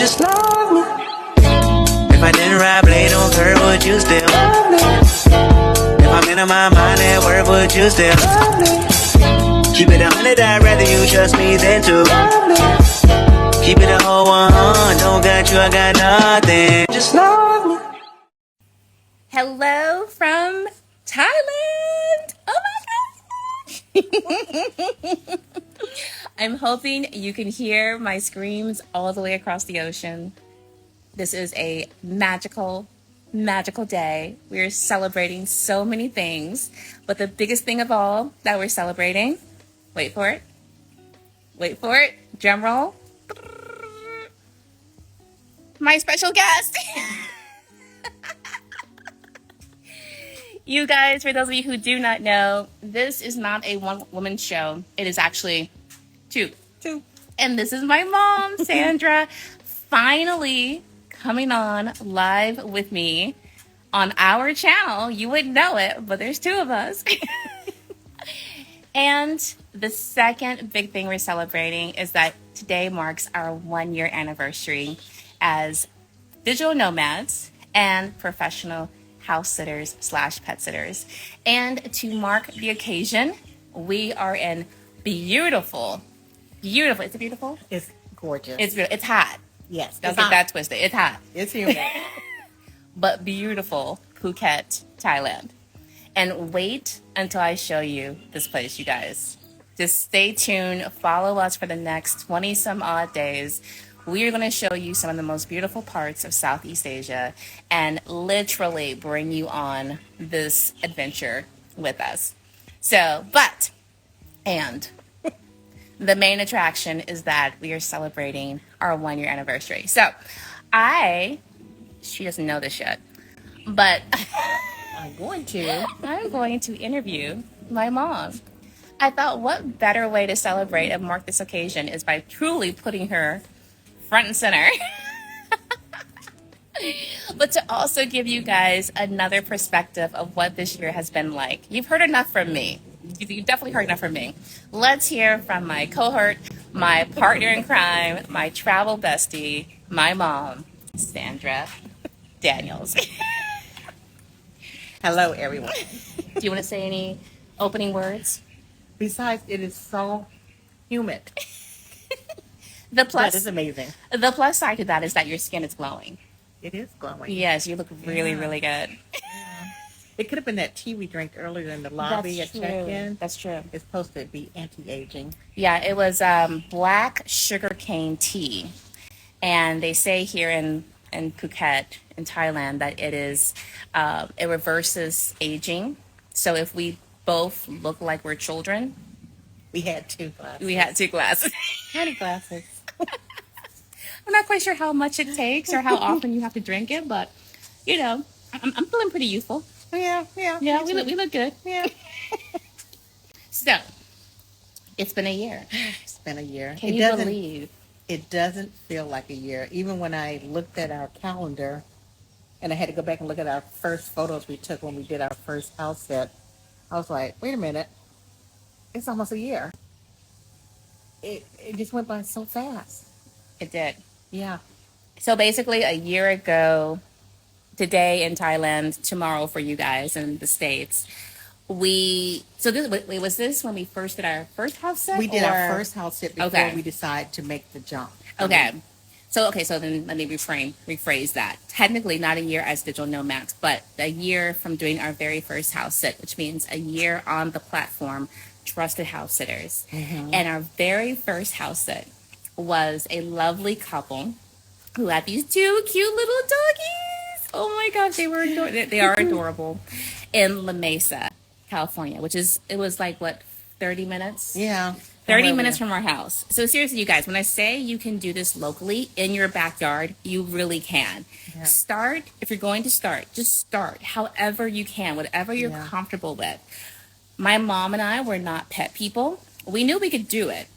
just love me. If I didn't ride blade on curve, would you still love me? If I'm in my mind at work, would you still love me? Keep it 100, I'd rather you trust me than to love me. Keep it a whole 100, don't got you, I got nothing. Just love me. Hello from Thailand. Oh my gosh. I'm hoping you can hear my screams all the way across the ocean. This is a magical, magical day. We're celebrating so many things, but the biggest thing of all that we're celebrating, wait for it, drum roll, my special guest. You guys, for those of you who do not know, this is not a one-woman show. It is actually two. And this is my mom, Sandra, finally coming on live with me on our channel. You wouldn't know it, but there's two of us. And the second big thing we're celebrating is that today marks our 1-year anniversary as digital nomads and professional house sitters / pet sitters. And to mark the occasion, we are in beautiful. Is it beautiful? It's gorgeous. It's hot. Yes. Don't get that twisted. It's hot. It's humid. But beautiful Phuket, Thailand. And wait until I show you this place, you guys. Just stay tuned. Follow us for the next 20 some odd days. We are going to show you some of the most beautiful parts of Southeast Asia and literally bring you on this adventure with us. The main attraction is that we are celebrating our 1-year anniversary. So she doesn't know this yet, but I'm going to interview my mom. I thought what better way to celebrate and mark this occasion is by truly putting her front and center. But to also give you guys another perspective of what this year has been like. You've heard enough from me. You've definitely heard enough from me. Let's hear from my cohort, my partner in crime, my travel bestie, my mom, Sandra Daniels. Hello, everyone. Do you want to say any opening words? Besides, it is so humid. That is amazing. The plus side to that is that your skin is glowing. It is glowing. Yes, you look really, really good. Yeah. It could have been that tea we drank earlier in the lobby at check-in. That's true. It's supposed to be anti-aging. Yeah, it was black sugarcane tea. And they say here in Phuket, in Thailand, that it reverses aging. So if we both look like we're children. We had 2 glasses. We had 2 glasses. How many glasses? I'm not quite sure how much it takes or how often you have to drink it, but, I'm feeling pretty youthful. Yeah. Yeah, we look good. Yeah. So, it's been a year. It's been a year. Can you believe? It doesn't feel like a year. Even when I looked at our calendar, and I had to go back and look at our first photos we took when we did our first house set, I was like, wait a minute. It's almost a year. It just went by so fast. It did. Yeah. So basically a year ago, today in Thailand, tomorrow for you guys in the States, was this when we first did our first house set? We did our first house set before we decided to make the jump. Okay. So then let me rephrase that. Technically not a year as digital nomads, but a year from doing our very first house sit, which means a year on the platform, Trusted House Sitters. Mm-hmm. And our very first house sit was a lovely couple who had these 2 cute little doggies. Oh my gosh, they are adorable. In La Mesa, California, it was like, 30 minutes? Yeah. 30 minutes from our house. So seriously, you guys, when I say you can do this locally in your backyard, you really can. Yeah. If you're going to start, just start however you can, whatever you're comfortable with. My mom and I were not pet people. We knew we could do it.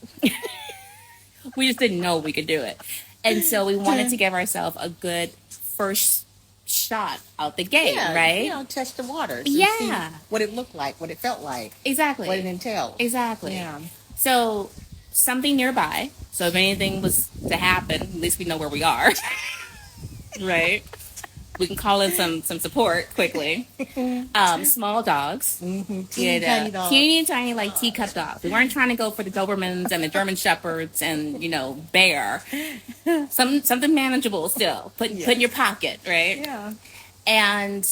We just didn't know we could do it. And so we wanted to give ourselves a good first shot out the gate, right? Test the waters. Yeah. See what it looked like, what it felt like. Exactly. What it entailed. Exactly. Yeah. So something nearby. So if anything was to happen, at least we know where we are, right? We can call in some support quickly. Small dogs. Mm-hmm. Teeny tiny dogs. Teeny tiny like teacup dogs. We weren't trying to go for the Dobermans and the German Shepherds and bear. Something manageable still. Put in your pocket, right? Yeah. And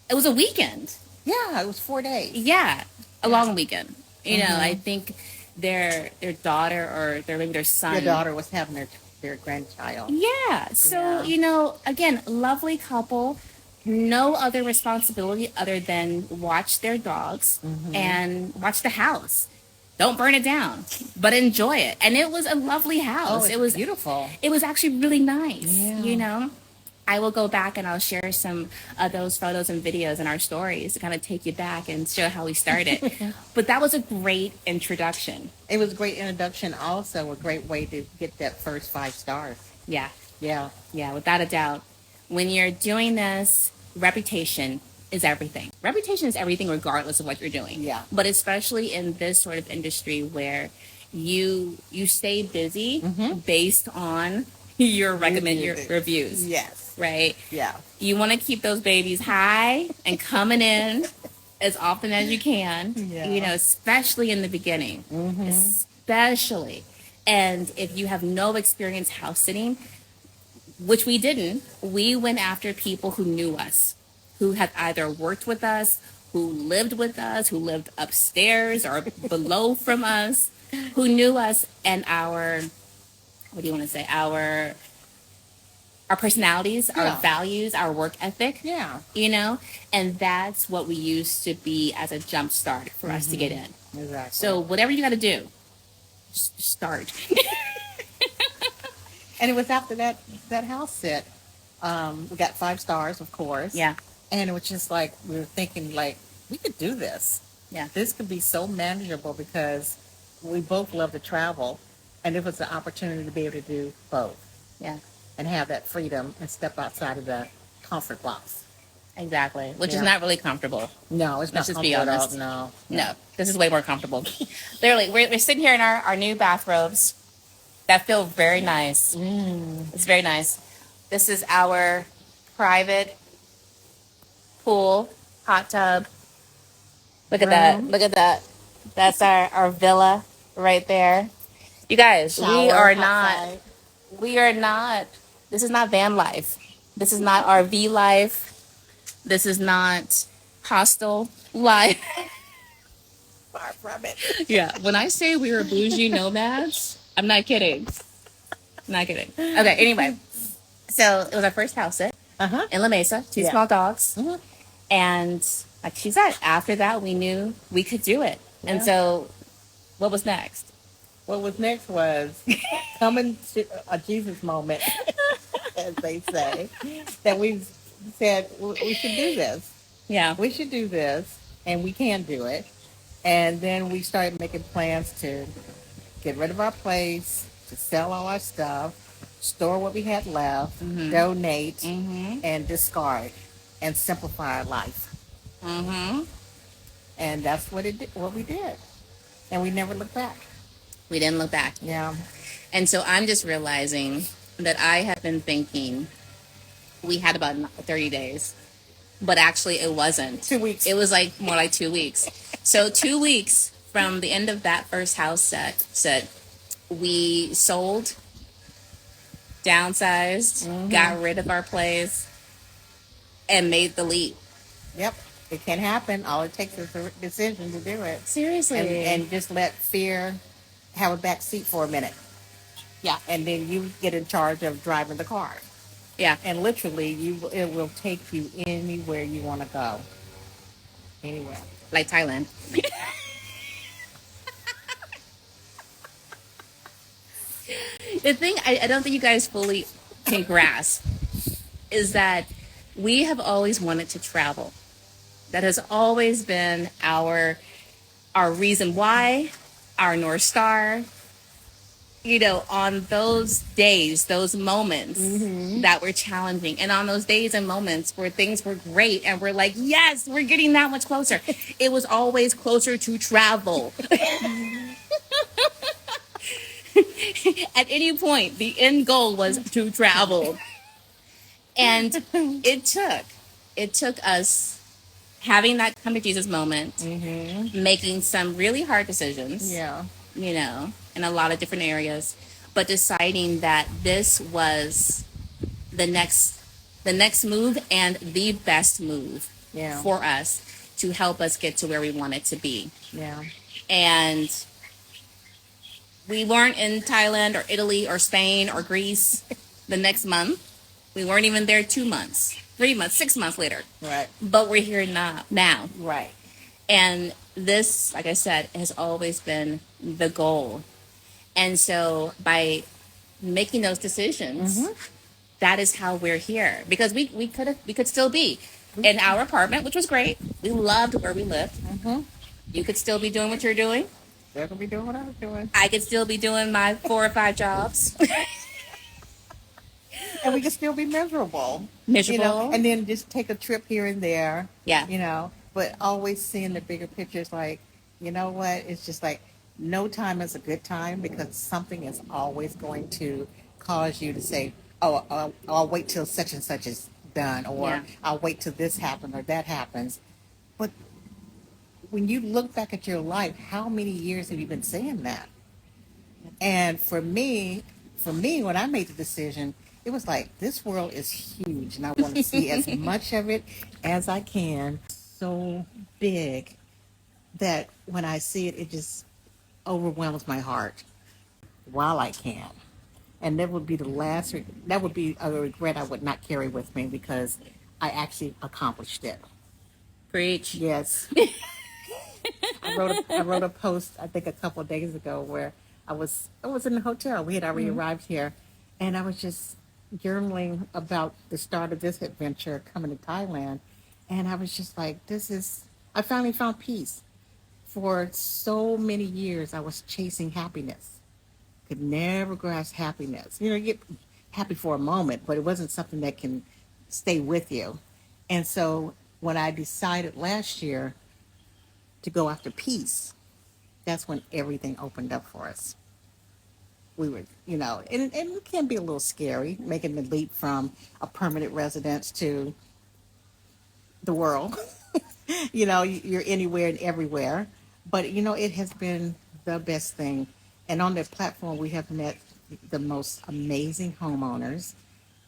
it was a weekend. Yeah, it was 4 days. Yeah, a long weekend. I think their daughter or maybe their son. Their daughter was having their grandchild. Yeah. So, again, lovely couple, no other responsibility other than watch their dogs and watch the house. Don't burn it down, but enjoy it. And it was a lovely house. Oh, it was beautiful. It was actually really nice, Yeah. I will go back and I'll share some of those photos and videos in our stories to kind of take you back and show how we started. But that was a great introduction. It was a great introduction, also a great way to get that first 5 stars. Yeah. Yeah. Yeah, without a doubt. When you're doing this, reputation is everything. Reputation is everything regardless of what you're doing. Yeah. But especially in this sort of industry where you stay busy based on your recommended reviews. Yes. Right? Yeah. You want to keep those babies high and coming in as often as you can, Yeah. Especially in the beginning. Especially. And if you have no experience house sitting, which we didn't, we went after people who knew us, who had either worked with us, who lived with us, who lived upstairs or below from us, who knew us and our personalities, our values, our work ethic. Yeah. And that's what we used to be as a jump start for us to get in. Exactly. So whatever you got to do, just start. And it was after that house sit, we got 5 stars, of course. Yeah. And it was just like, we were thinking like, we could do this. Yeah. This could be so manageable because we both love to travel. And it was an opportunity to be able to do both. Yeah. And have that freedom and step outside of the comfort box. Exactly. Which is not really comfortable. No, it's not Let's just comfortable be at all. honest. No. This is way more comfortable. Literally, we're sitting here in our new bathrobes that feel very nice. It's very nice. This is our private pool, hot tub. Look at that. Look at that. That's our villa right there. You guys, we are not, this is not van life. This is not RV life. This is not hostel life. Far from it. Yeah. When I say we were bougie nomads, I'm not kidding. Not kidding. Okay, anyway. So it was our first house sit in La Mesa, 2 small dogs. And like she said, after that, we knew we could do it. Yeah. And so what was next? What was next was coming to a Jesus moment, as they say, that we said, we should do this. Yeah. We should do this, and we can do it. And then we started making plans to get rid of our place, to sell all our stuff, store what we had left, donate, and discard, and simplify our life. And that's what we did. And we never looked back. We didn't look back. Yeah. And so I'm just realizing that I have been thinking we had about 30 days, but actually it wasn't. 2 weeks. It was like more like 2 weeks. So 2 weeks from the end of that first house set, we sold, downsized, got rid of our place, and made the leap. Yep. It can happen. All it takes is a decision to do it. Seriously. And just let fear have a back seat for a minute. Yeah. And then you get in charge of driving the car. Yeah. And literally, it will take you anywhere you want to go. Anywhere. Like Thailand. The thing I don't think you guys fully can grasp is that we have always wanted to travel. That has always been our reason why, our North Star. You know, on those days, those moments that were challenging, and on those days and moments where things were great and we're like, yes, we're getting that much closer. It was always closer to travel. At any point, the end goal was to travel. And it took us having that come to Jesus moment, making some really hard decisions, Yeah. in a lot of different areas, but deciding that this was the next the next move and the best move Yeah. for us to help us get to where we wanted to be. Yeah. And we weren't in Thailand or Italy or Spain or Greece the next month. We weren't even there 2 months, 3 months, 6 months later. Right. But we're here now. Right. And this, like I said, has always been the goal. And so by making those decisions, that is how we're here. Because we could still be in our apartment, which was great. We loved where we lived. You could still be doing what you're doing. They're gonna be doing what I was doing. I could still be doing my 4 or 5 jobs. And we can still be miserable. Miserable. And then just take a trip here and there. Yeah. But always seeing the bigger picture is like, you know what? It's just like no time is a good time because something is always going to cause you to say, oh, I'll wait till such and such is done, or Yeah. I'll wait till this happens or that happens. But when you look back at your life, how many years have you been saying that? And for me, when I made the decision, it was like this world is huge, and I want to see as much of it as I can. So big that when I see it, it just overwhelms my heart while I can. And that would be that would be a regret I would not carry with me because I actually accomplished it. Preach. Yes. I wrote a post I think a couple of days ago where I was in the hotel. We had already arrived here, and I was just journaling about the start of this adventure coming to Thailand, and I was just like, I finally found peace. For so many years, I was chasing happiness. Could never grasp happiness. You get happy for a moment, but it wasn't something that can stay with you. And so when I decided last year to go after peace, that's when everything opened up for us. We were, and it can be a little scary making the leap from a permanent residence to the world. You're anywhere and everywhere. But, it has been the best thing. And on that platform, we have met the most amazing homeowners.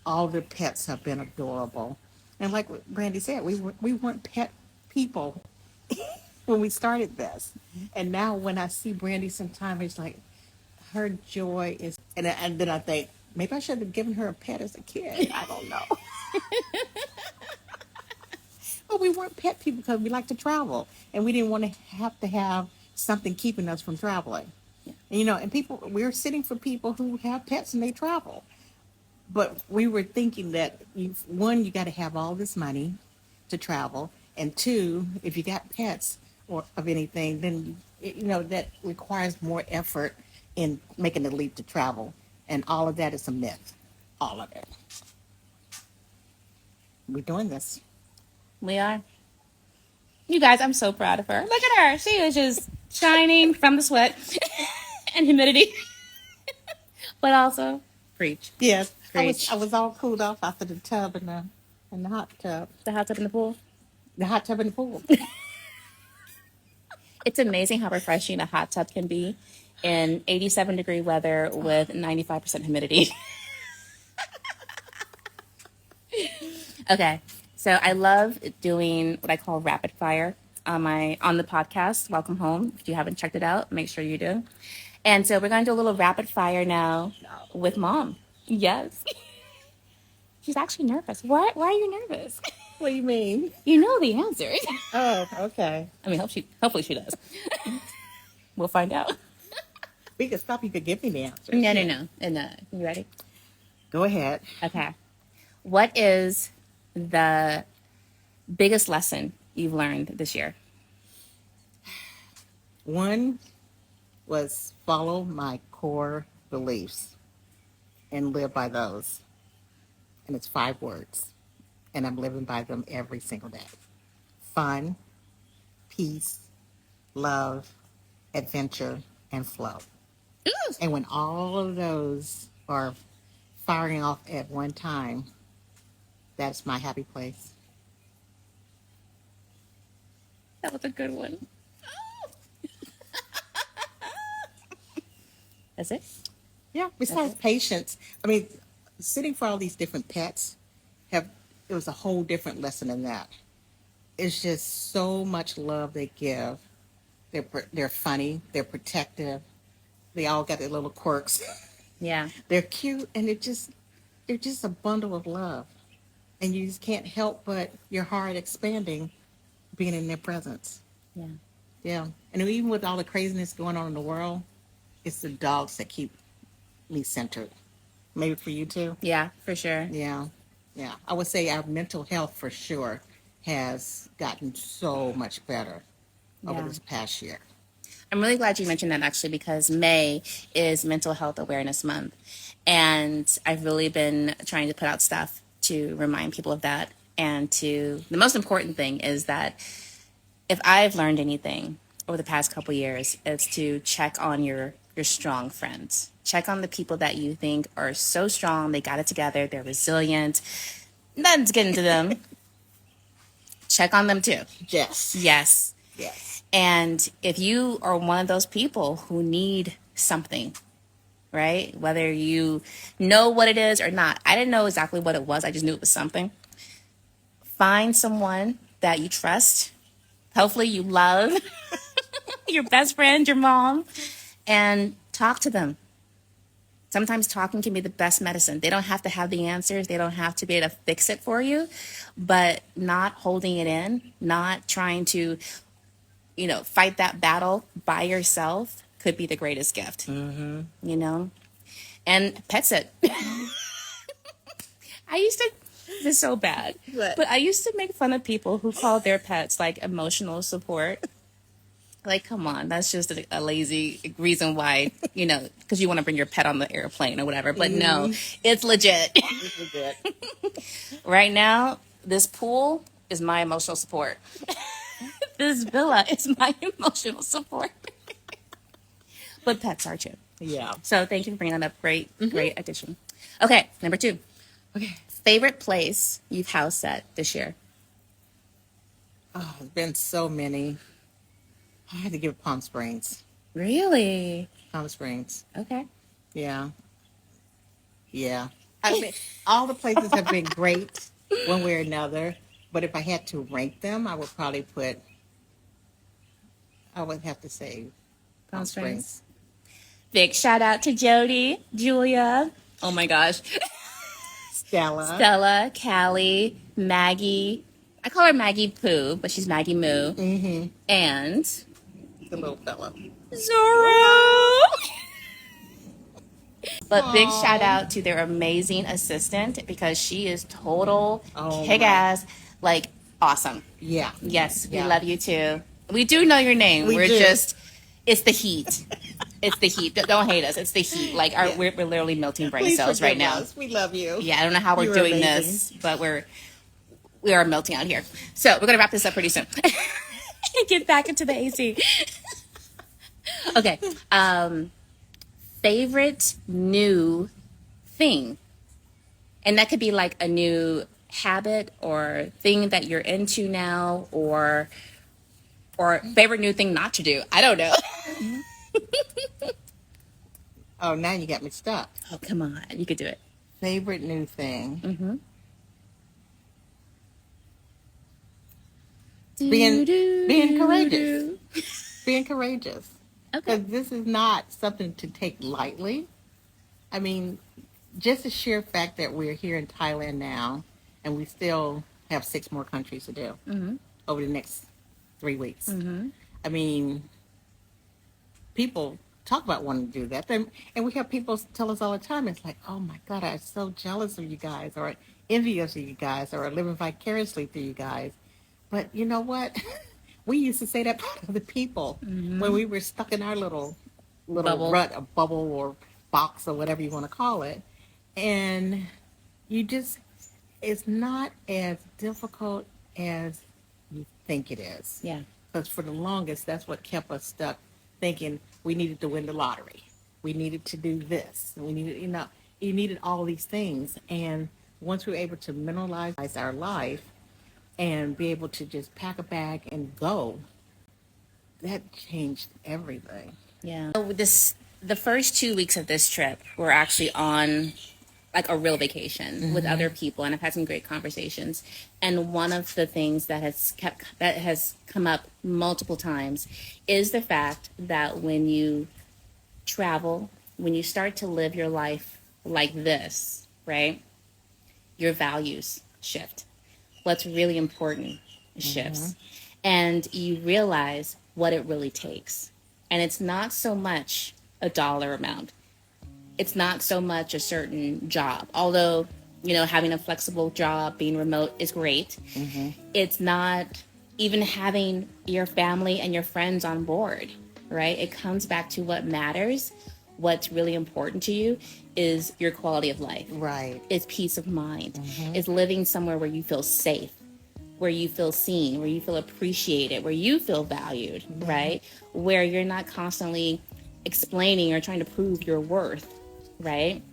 All their pets have been adorable. And like what Brandy said, we weren't pet people when we started this. And now when I see Brandy sometimes, it's like her joy is, and then I think, maybe I should have given her a pet as a kid. I don't know. But we weren't pet people because we like to travel, and we didn't want to have something keeping us from traveling. And we're sitting for people who have pets and they travel. But we were thinking that one, you got to have all this money to travel, and two, if you got pets or of anything, then that requires more effort in making the leap to travel, and all of that is a myth, all of it. We're doing this. We are. You guys, I'm so proud of her. Look at her. She is just shining from the sweat and humidity. But also, preach. Yes, Preach. I was all cooled off after the tub and the hot tub, The hot tub in the pool. the hot tub and the pool. It's amazing how refreshing a hot tub can be in 87-degree weather with 95% humidity. Okay. So I love doing what I call rapid fire on the podcast. Welcome home. If you haven't checked it out, make sure you do. And so we're going to do a little rapid fire now with Mom. Yes. She's actually nervous. Why are you nervous? What do you mean? You know the answers. Oh, okay. I mean, hopefully she does. We'll find out. We could stop. You could give me the answer. No. And you ready? Go ahead. Okay. What is the biggest lesson you've learned this year? One was follow my core beliefs and live by those. And it's 5 words. And I'm living by them every single day. Fun, peace, love, adventure, and flow. And when all of those are firing off at one time, that's my happy place. That was a good one. That's it? Yeah. Besides Okay. patience, I mean, sitting for all these different pets have it was a whole different lesson in that. It's just so much love they give. They're funny. They're protective. They all got their little quirks. Yeah. They're cute, and they're just a bundle of love. And you just can't help but your heart expanding being in their presence. Yeah. Yeah. And even with all the craziness going on in the world, it's the dogs that keep me centered. Maybe for you too. Yeah, for sure. Yeah. Yeah. I would say our mental health for sure has gotten so much better over Yeah. this past year. I'm really glad you mentioned that actually because May is Mental Health Awareness Month. And I've really been trying to put out stuff to remind people of that. And the most important thing is that if I've learned anything over the past couple years, it's to check on your strong friends. Check on the people that you think are so strong, they got it together, they're resilient. Nothing's getting to them. Check on them too. Yes. Yes. Yes. And if you are one of those people who need something, right? Whether you know what it is or not, I didn't know exactly what it was. I just knew it was something. Find someone that you trust. Hopefully you love your best friend, your mom, and talk to them. Sometimes talking can be the best medicine. They don't have to have the answers. They don't have to be able to fix it for you, but not holding it in, not trying to, fight that battle by yourself could be the greatest gift, you know? And pet sit. I used to, this is so bad, What? but I used to make fun of people who call their pets like emotional support. Like, come on, that's just a lazy reason why, because you want to bring your pet on the airplane or whatever. But no, it's legit. This is it. Right now, this pool is my emotional support. This villa is my emotional support. But pets are too. Yeah. So thank you for bringing that up. Great, great addition. Okay, number 2. Okay. Favorite place you've house sat this year? Oh, there's been so many. I had to give Palm Springs. Really? Palm Springs. Okay. Yeah. Yeah. I mean, all the places have been great one way or another. But if I had to rank them, I would probably I would have to say Palm Palm Springs. Springs. Big shout out to Jody, Julia. Oh my gosh. Stella. Stella, Callie, Maggie. I call her Maggie Pooh, but she's Maggie Moo. Mm-hmm. And The little fella. Zorro. But big Aw. shout out to their amazing assistant because she is total Oh, kick ass, like awesome. Yeah. Yes, we Yeah. love you too. We do know your name. We We're do. it's the heat. It's the heat. Don't hate us. It's the heat. Like Yeah. we're literally melting brain Please cells right forgive now. us. We love you. Yeah, I don't know how we're You are doing amazing. this, but we are melting out here. So we're gonna wrap this up pretty soon. Get back into the AC. Okay. Favorite new thing, and that could be like a new habit or thing that you're into now, or favorite new thing not to do. I don't know. Oh, now you got me stuck. Oh, come on, you could do it. Favorite new thing. Mm-hmm. Being courageous. Being courageous. Okay. Because this is not something to take lightly. I mean, just the sheer fact that we're here in Thailand now and we still have 6 more countries to do over the next 3 weeks. I mean, people talk about wanting to do that. And we have people tell us all the time, it's like, oh my God, I'm so jealous of you guys, or envious of you guys, or living vicariously through you guys. But you know what? We used to say that to other people when we were stuck in our little Bubble. rut, a bubble or box or whatever you want to call it. And it's not as difficult as you think it is. Yeah. Because for the longest, that's what kept us stuck, thinking we needed to win the lottery. We needed to do this. We needed, you needed all these things. And once we were able to mineralize our life and be able to just pack a bag and go, that changed everything. Yeah. So the first 2 weeks of this trip were actually on like a real vacation with other people, and I've had some great conversations. And one of the things that has come up multiple times is the fact that when you travel, when you start to live your life like this, right, your values shift. What's really important shifts. And you realize what it really takes. And it's not so much a dollar amount. It's not so much a certain job. Although, having a flexible job, being remote is great. It's not even having your family and your friends on board, right? It comes back to what matters. What's really important to you is your quality of life. Right. It's peace of mind. It's living somewhere where you feel safe, where you feel seen, where you feel appreciated, where you feel valued, right? Where you're not constantly explaining or trying to prove your worth, right?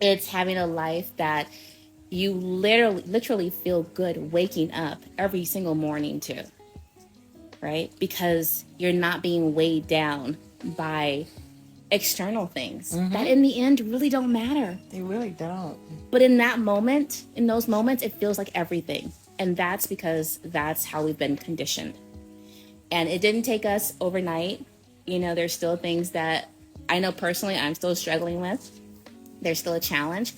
It's having a life that you literally feel good waking up every single morning to, right? Because you're not being weighed down by external things that in the end really don't matter. They really don't. But in those moments, it feels like everything. And that's because that's how we've been conditioned. And it didn't take us overnight. There's still things that I know personally I'm still struggling with. There's still a challenge.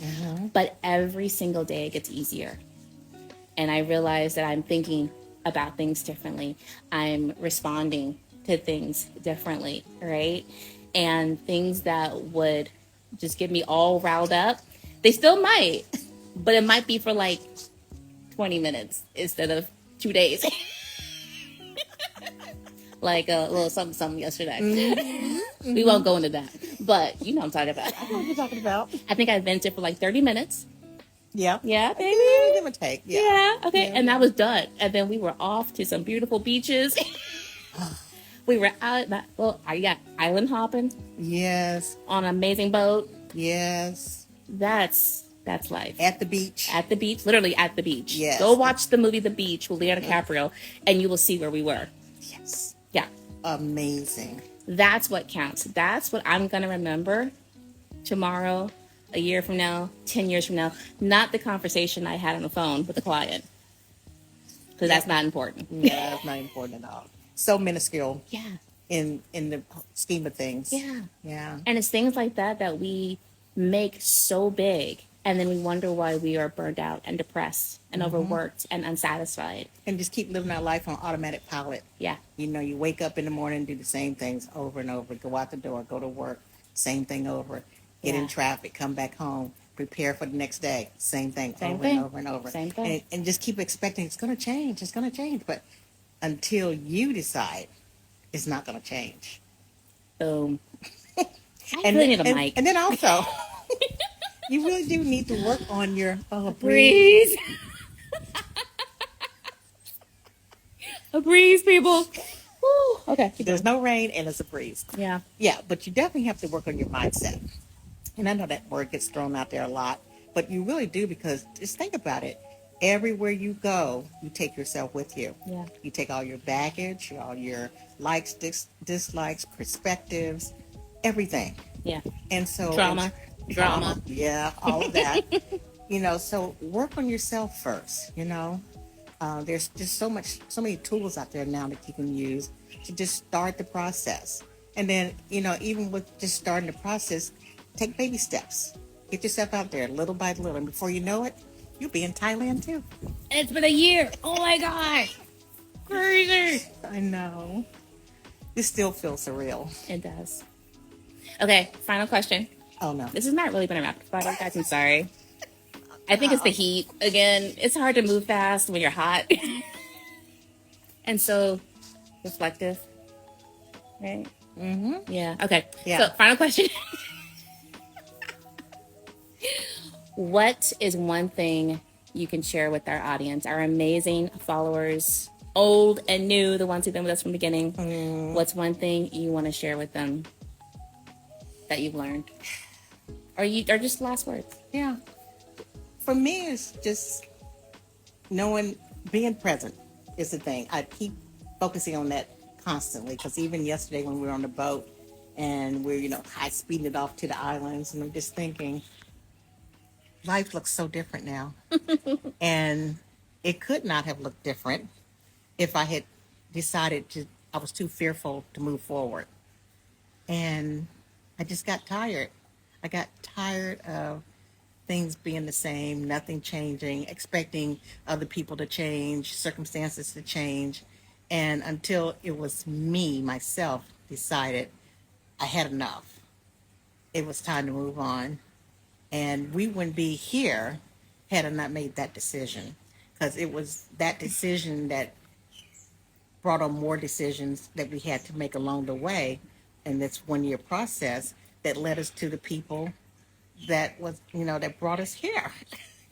But every single day it gets easier. And I realize that I'm thinking about things differently. I'm responding to things differently, right? And things that would just get me all riled up, they still might. But it might be for like 20 minutes instead of 2 days. Like a little something yesterday. We won't go into that. But you know what I'm talking about. I know what you're talking about. I think I vented for like 30 minutes. Yeah. Yeah, baby. Give or take. Yeah. Okay. And that was done. And then we were off to some beautiful beaches. We were out at I got island hopping. Yes. On an amazing boat. Yes. That's life. At the beach. At the beach. Literally at the beach. Yes. Go watch the movie The Beach with Leonardo DiCaprio and you will see where we were. Yes. Yeah. Amazing. That's what counts. That's what I'm going to remember tomorrow, a year from now, 10 years from now. Not the conversation I had on the phone with the client. Because that's not important. Yeah, that's not important at all. So minuscule. Yeah. In the scheme of things. Yeah. Yeah. And it's things like that we make so big. And then we wonder why we are burned out and depressed and overworked and unsatisfied. And just keep living our life on automatic pilot. Yeah. You wake up in the morning and do the same things over and over. Go out the door, go to work, same thing over. Get in traffic, come back home, prepare for the next day. Same thing, and over and over. Same thing. And just keep expecting it's going to change. It's going to change. But until you decide it's not going to change. Boom. I really need a mic. And then also, you really do need to work on your breeze. A breeze, people. Woo. Okay. There's no rain and it's a breeze. Yeah. Yeah, but you definitely have to work on your mindset. And I know that word gets thrown out there a lot, but you really do, because just think about it. Everywhere you go, you take yourself with you. Yeah. You take all your baggage, all your likes, dislikes, perspectives, everything. Yeah. And so Drama. Yeah, all of that. So work on yourself first. There's just so many tools out there now that you can use to just start the process. And then, even with just starting the process, take baby steps. Get yourself out there little by little. And before you know it, you'll be in Thailand too. It's been a year. Oh my gosh. Crazy. I know. This still feels surreal. It does. Okay, final question. Oh no. This has not really been a rapid fire, guys. I'm sorry. I think it's the heat. Again, it's hard to move fast when you're hot. And so reflective. Right? Mm-hmm. Yeah. Okay. Yeah. So final question. What is one thing you can share with our audience, our amazing followers, old and new, the ones who've been with us from the beginning? What's one thing you want to share with them? that you've learned? Or just last words? Yeah. For me, it's just knowing, being present is the thing. I keep focusing on that constantly, because even yesterday when we were on the boat and we're, high speeding it off to the islands, and I'm just thinking, life looks so different now. And it could not have looked different if I had I was too fearful to move forward. And I just got tired. I got tired of things being the same, nothing changing, expecting other people to change, circumstances to change. And until it was me, myself, decided I had enough, it was time to move on. And we wouldn't be here had I not made that decision. Because it was that decision that brought on more decisions that we had to make along the way in this 1 year process that led us to the people that brought us here.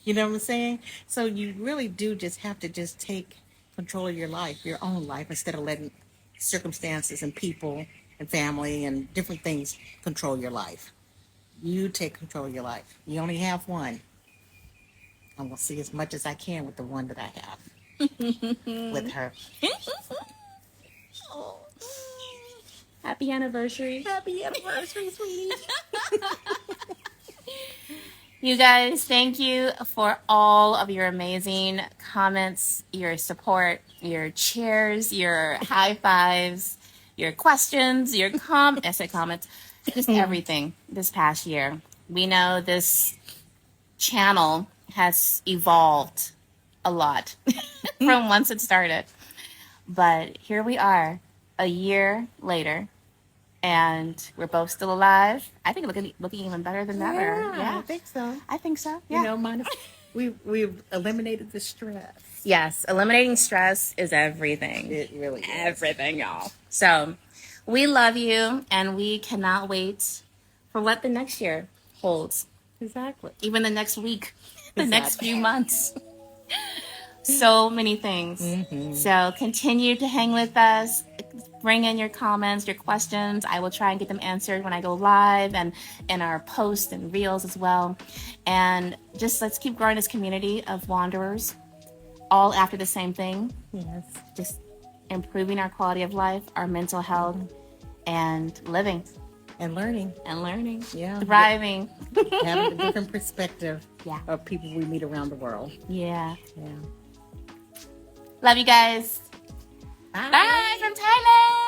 You know what I'm saying? So you really do just have to just take control of your life, your own life, instead of letting circumstances and people and family and different things control your life. You take control of your life. You only have one. I'm going to see as much as I can with the one that I have with her. Oh. Happy anniversary. Happy anniversary, sweetie. You guys, thank you for all of your amazing comments, your support, your cheers, your high fives, your questions, your comments, just everything this past year. We know this channel has evolved a lot from once it started. But here we are, a year later, and we're both still alive. I think looking even better than ever. Yeah, I think so. I think so. Yeah. We've eliminated the stress. Yes, eliminating stress is everything. It really is. Everything, y'all. So we love you, and we cannot wait for what the next year holds. Exactly. Even the next week, the next few months. So many things. Mm-hmm. So continue to hang with us. Bring in your comments, your questions. I will try and get them answered when I go live and in our posts and reels as well. And just let's keep growing this community of wanderers, all after the same thing. Yes. Just improving our quality of life, our mental health, and living. And learning. Yeah. Thriving. Having a different perspective yeah. of people we meet around the world. Yeah. Yeah. Love you guys. Bye. Bye from Thailand.